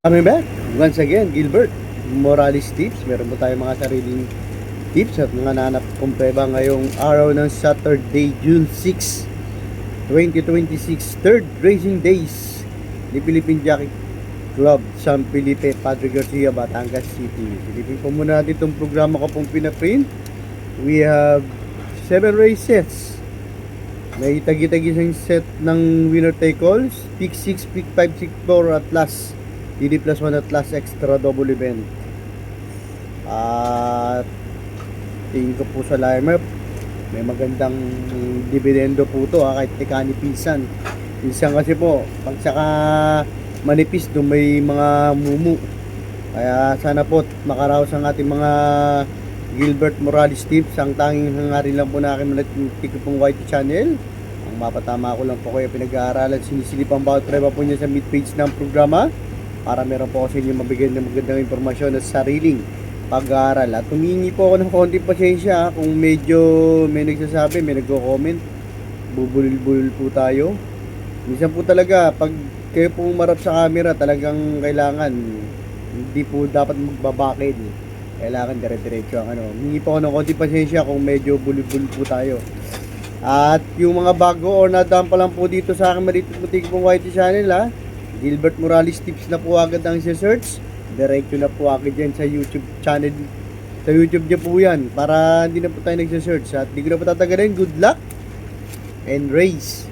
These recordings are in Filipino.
Coming back, once again, Gilbert Morales Tips. Meron po tayong mga sariling tips at mga nanap kong prueba ngayong araw ng Saturday, June 6, 2026, third racing days ni Philippine Jockey Club San Felipe, Padre Garcia, Batangas City. Silipin po muna natin itong programa ko pong pinaprint. We have 7 races. May tagi-tagisang set ng winner take alls, pick 6, pick 5, pick 4 at last DD plus 1 at last extra double event. At tingin ko po sa lineup, may magandang dividendo po to kahit tikani pisan. Minsan kasi po pag saka manipis doon may mga mumu, kaya sana po makaraos ang ating mga Gilbert Morales tips. Ang tanging hangarin lang po na akin ulit yung ticket pong YT channel. Ang mapatama ko lang po kayo pinag-aaralan, sinisilip ang bawat prueba po niya sa mid page ng programa para meron po kasi inyo mabigyan ng magandang impormasyon at sariling pag-aaral. At humingi po ako ng konting pasensya kung medyo may nagsasabi, may nagko-comment, bubulil-bulil po tayo. Minsan po talaga pag kayo po umarap sa camera, talagang kailangan hindi po dapat magbabakid, kailangan dire-diretso ang ano. Humingi po ako ng konting pasensya kung medyo bulil-bulil po tayo. At yung mga bago or nadaan pa lang po dito sa akin maritik pong YT channel, Gilbert Morales Tips na po agad ang search. Diretso na po agad yan sa YouTube channel. Sa YouTube niya po yan para hindi na po tayo nagsa-search. At hindi ko na po tatagalin. Good luck and race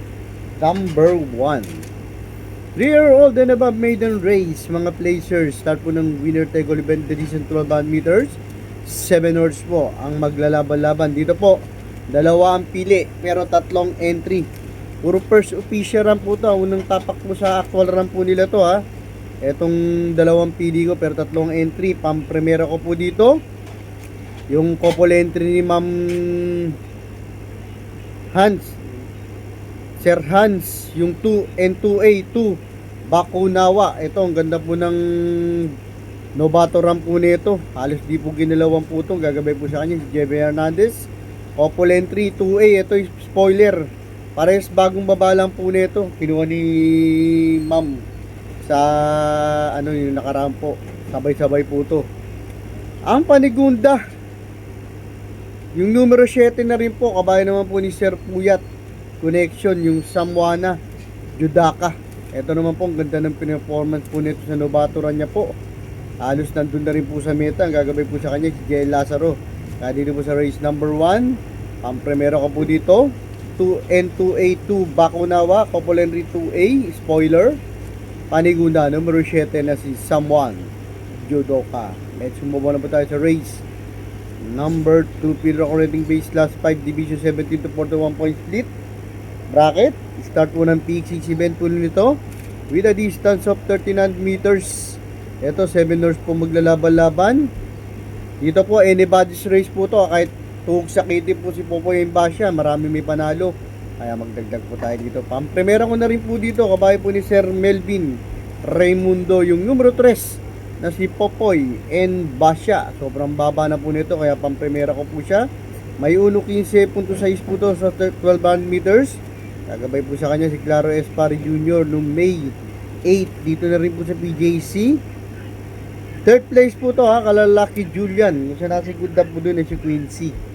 number 1. 3-year-old and above maiden race. Mga placers. Start po ng winner take all event edition 12 meters. 7 horse po ang maglalaban-laban. Dito po, dalawa ang pili pero 3 entry. Puro first official run po ito. Unang tapak po sa actual run po nila to Etong dalawang pili ko pero 3 entry. Pang-primera ko po dito. Yung couple entry ni Ma'am Hans. Sir Hans. Yung 2 and 2A 2. Bakunawa. Ito ang ganda po ng novato run po nito. Halos di po ginalawan po ito. Gagabay po sa kanya si Jebe Hernandez. Couple entry 2A. Ito yung spoiler. Parehas bagong baba lang po nito. Kinuha ni Ma'am sa yung nakaraan po. Sabay-sabay po to. Ang panigunda, yung numero 7 na rin po, kabayan naman po ni Sir Puyat Connection, yung Samuana Judaka. Ito naman po, ang ganda ng performance po nito sa Novatoran niya po. Halos nandun na rin po sa meta. Ang gagabay po sa kanya si Jay Lazaro. Kaya dito po sa race number 1, ang primero ko po dito 2 and 2A2 Bakunawa, couple entry 2A spoiler. Panigunda numero 7 na si Samuan Judoka. Let's move on na po tayo sa race number 2, Pedro rating base last 5 division 17 to 41 point split bracket. Start po ng P6 event po nito with a distance of 39 meters. Ito 7 horse po maglalaban-laban. Dito po anybody's race po to, kahit tuhog sakitin po si Popoy Embasya, marami may panalo. Kaya magdagdag po tayo dito. Pang-primera ko na rin po dito, kabahay po ni Sir Melvin Raimundo, yung numero 3 na si Popoy Embasya. Sobrang baba na po nito, kaya pang-primera ko po siya. May 1.15.6 po to sa 1200 meters. Kagabay po sa kanya si Claro Espari Jr. noong May 8. Dito na rin po sa PJC. Third place po to kalalaki Julian. Yung siya nasa good up po dun si Quincy.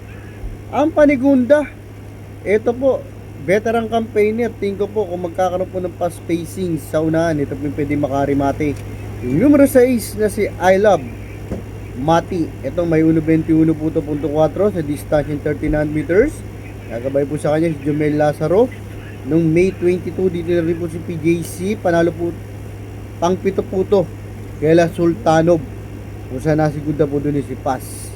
Ang panigunda, ito po, veteran campaigner. Tingin ko po kung magkakaroon po ng pass spacing sa unahan, ito po yung pwede makarimate. Yung numero 6 na si I Love Mati. Ito may 1.21 po to .4 sa distance in 39 meters. Kagabay po sa kanya si Jomel Lazaro. Nung May 22, dito na rin po si PJC. Panalo po, pang-pito po to Kela Sultanov. Kung saan nasigunda po dun si Pass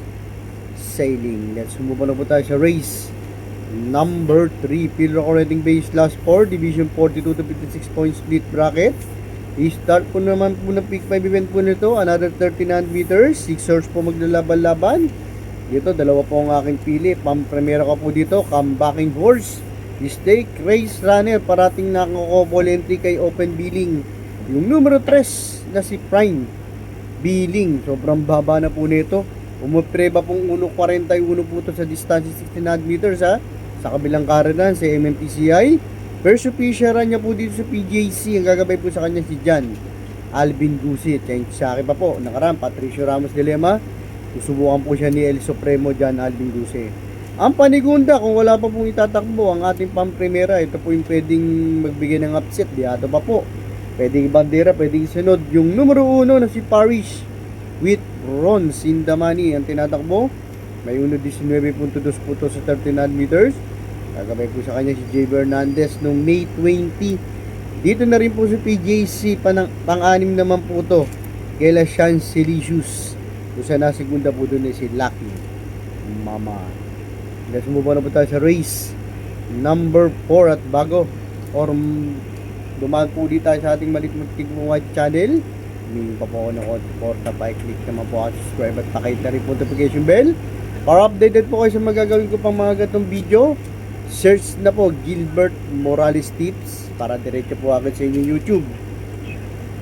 Sailing. Let's move on po tayo sa race number 3, Pedro rating base last 4 division 42 to 56 point split bracket. I-start po naman po ng peak 5 event po nito, another 39 meters, 6 horse po maglalaban-laban. Dito dalawa po ang aking pili. Pang-primera ko po dito, comebacking horse, stake race runner, parating na ako entry kay Open Billing, yung numero 3 na si Prime Billing. Sobrang baba na po nito. Umupreba pong 1.41 po ito sa distance 1600 meters sa kabilang karanan sa MMTCI. First official run niya po dito sa PJC. Ang gagabay po sa kanya si Jan Alvin Guzzi. Sa akin pa po, nakaraan, Patricio Ramos Dilema. Susubukan po siya ni El Supremo dyan, Alvin Guzzi. Ang panigunda, kung wala pa pong itatakbo ang ating pamprimera, ito po yung pwedeng magbigay ng upset. Diado pa po. Pwedeng bandera, pwedeng sunod. Yung numero 1 na si Parish with Ron Sindamani ang tinatakbo. May 1.19.2 po to sa 39 meters. Kagabay po sa kanya si Jay Bernandez noong May 20. Dito na rin po sa PJC, pang-anim naman po to. Kaila Sean Silicious. Kung sa nasigunda po doon si Lucky Mama. Let's move on na po tayo sa race number 4 at bago or dumaan po dito tayo sa ating maliit-maliit mong white channel. Humingi pa po ako ng support, pa-click naman po at subscribe at pakita na rin po notification bell para updated po kayo sa magagawin ko pang mga gatong video. Search na po Gilbert Morales Tips para diretso po agad sa inyong YouTube.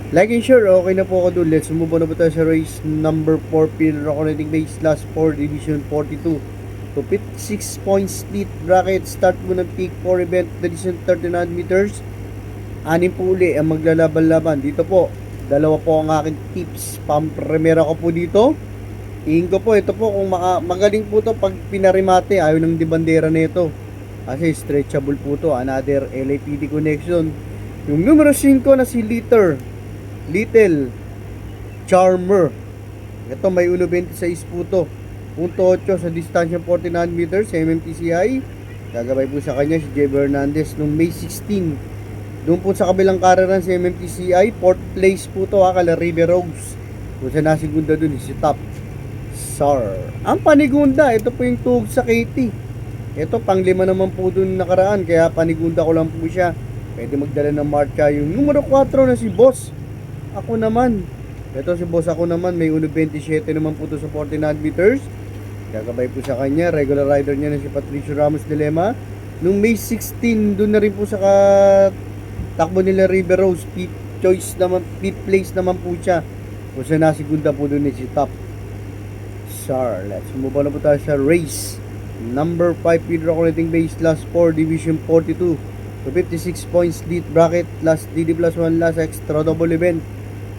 Like and share, okay na po ako doon. Let's move on na po tayo sa race number 4, Pillar Connecting Base Last 4, Division 42 to 56 points split bracket. Start mo ng peak 4 event, Division 39 meters. 6 po uli ang maglalaban-laban. Dito po, dalawa po ang aking tips. Pampremera ko po dito. Tingin ko po, ito po, kung magaling po to pag pinarimate, ayaw ng dibandera na ito. Kasi stretchable po to. Another LAPD connection. Yung numero 5 na si Little Charmer. Ito may 1.26 po to. 0.8 sa distansya 49 meters sa MMTCI. Gagabay po sa kanya si Jay Bernandez noong May 16. Doon po sa kabilang kararan sa MMTCI, 4th place po to kala River Rose. Kung sa nasigunda dun si Top Sar. Ang panigunda, ito po yung tug sa Katie. Ito pang-5 naman po dun nakaraan, kaya panigunda ko lang po siya. Pwede magdala ng marcha. Yung numero 4 na si Boss Ako naman. Ito si Boss Ako naman, may 1.27 naman po to sa 49 meters. Gagabay po sa kanya, regular rider niya na si Patricio Ramos Dilema. Nung May 16, doon na rin po sa takbo nila River Rose, 5th place naman po siya. Kung sa nasigunda po doon si Top Sar. Let's move on na po tayo sa race number 5, Pedro Connecting Base Last 4, Division 42 to 56 points lead bracket, last DD plus 1 last extra double event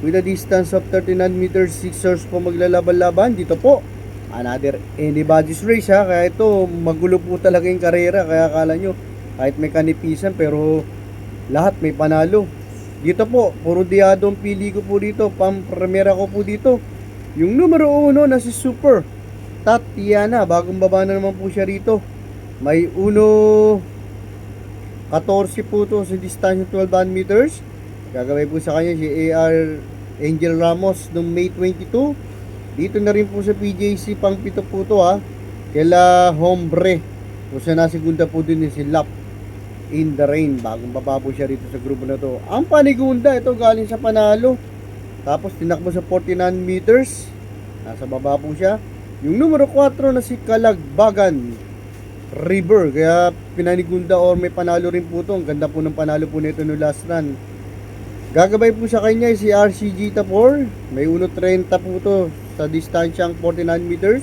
with a distance of 39 meters. 6 hours po maglalaban-laban. Dito po another anybody's race ha, kaya ito magulo po talaga yung karera, kaya akala nyo kahit may kanipisan pero lahat may panalo. Dito po puro diado ang pili ko po dito, pampremera ko po dito yung numero 1 na si Super Tatiana. Bagong baba na naman po siya rito, may 1.14 po to sa distansya 12 meters. Gagawin po sa kanya si AR Angel Ramos noong May 22. Dito na rin po sa PJC, pang 7 po to ha, kaila Hombre. Kung sa nasigunda po din si Lap in the Rain. Bagong baba po siya rito sa grupo na to. Ang panigunda, ito galing sa panalo, tapos tinakbo sa 49 meters. Nasa baba po siya. Yung numero 4 na si Kalagbagan River, kaya pinanigunda or may panalo rin po to. Ang ganda po ng panalo po nito no last run. Gagabay po sa kanya si RCG Tapor, may 1.30 po to sa distansyang 49 meters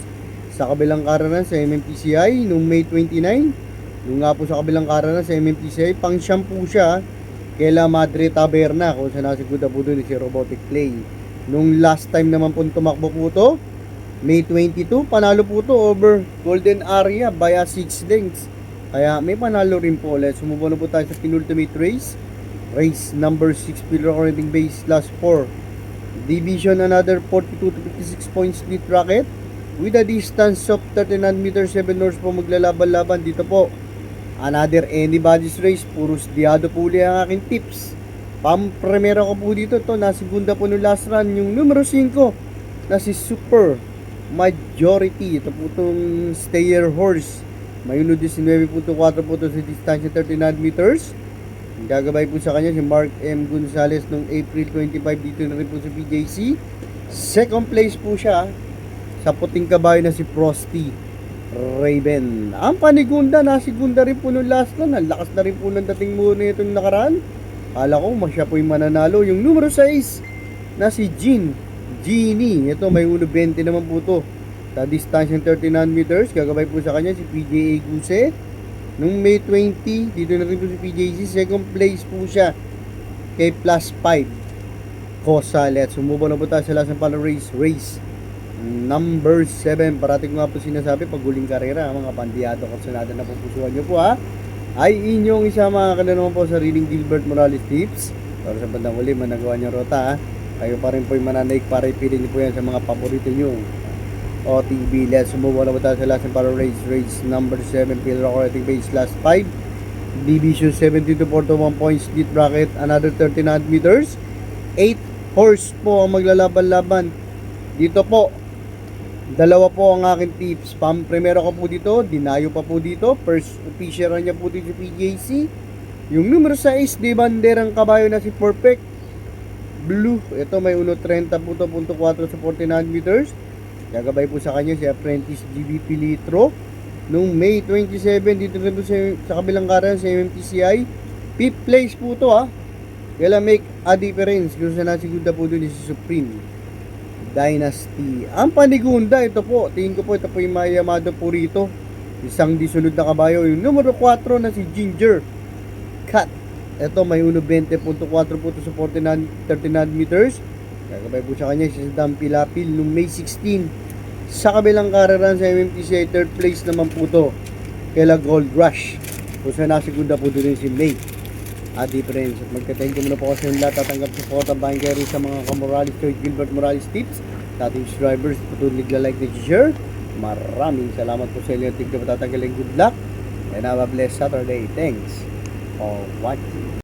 sa kabilang karanan sa MMTCI noong May 29. Yung nga po sa kabilang karanan sa MMTCI, pang siyam po siya kaila Madre Taberna, kung sa nasigunda po doon si Robotic Play. Nung last time naman po tumakbo po to, May 22, panalo po to over Golden Area via 6 lengths. Kaya may panalo rin po. Let's move on na po tayo sa penultimate race. Race number 6, Pillar Connecting Base last 4. Division another 42 to 56 points split bracket with a distance of 39 meters, 7 hours po maglalaban-laban. Dito po another anybody's race. Puros diado po uli ang aking tips. Pampremera ko po dito to, nasigunda po no last run yung numero 5 na si Super Majority. Ito po itong Stayer Horse, may 1.19 po ito, 4 po ito sa distansya 39 meters. Gagabay po sa kanya si Mark M. Gonzalez noong April 25. Dito na rin po sa PJC. Second place po siya sa puting kabayo na si Frosty Raven. Ang panigunda, nasigunda rin po noong last run. Ang lakas na rin po ng dating mo na itong nakaraan. Kala ko masya po yung mananalo. Yung numero 6 na si Genie. Ito may 1.20 naman po to sa distansya 39 meters. Gagabay po sa kanya si PJA Guse. Nung May 20, dito na rin po si PJC. Second place po siya kay plus 5 Cosa. Let's sumubo na po tayo sa last ng pala race number 7. Parating ko nga po sinasabi, pag huling karera, mga pandiyado kasunada na pupusuan nyo po ha, ay inyong isama ka na naman po sa Reading Gilbert Morales Tips. Para sa bandang huli, managawa nyo rota ha. Kayo pa rin po yung mananaig para ipili nyo po yan sa mga paborito nyo. OTB, let's sumubo na po tayo sa last ng pala race number 7. Pillar rating base last 5. Division 70 to 41 points, split bracket, another 39 meters. 8 horse po ang maglalaban-laban. Dito po, dalawa po ang aking tips. Primero ko po dito, dinayo pa po dito. First official niya po dito sa PJC. Yung numero 6, di banderang kabayo na si Perfect Blue. Ito may 1.30 po to, punto 4 sa 49 meters. Gagabay po sa kanya si Apprentice GBP Litro. Nung May 27, dito rin po sa kabilang karan sa MMTCI. 5th place po to ha. Kaya make a difference. Kung saan nasigunda po doon si Supreme Dynasty. Ang panigunda, ito po. Tingin ko po, ito po yung may Yamado po rito. Isang disunod na kabayo. Yung numero 4 na si Ginger Cat. Ito may 1.20.4 po to sa 39 meters. Gagabay po sa kanya si Dam Pilapil nung May 16. Sa kabilang kararan sa MMTCI, 3rd place naman po to. Kaya Gold Rush. Kung saan nasigunda po doon si May. Difference. At magka-thank you muna po kasi yung lahat tatanggap support ang bahan kayo sa mga Morales Church Gilbert Morales tips. Dating subscribers, patuloy nagla-like na share. Maraming salamat po sa inyo. Tignan po tatanggalin. Good luck and have a blessed Saturday. Thanks for watching.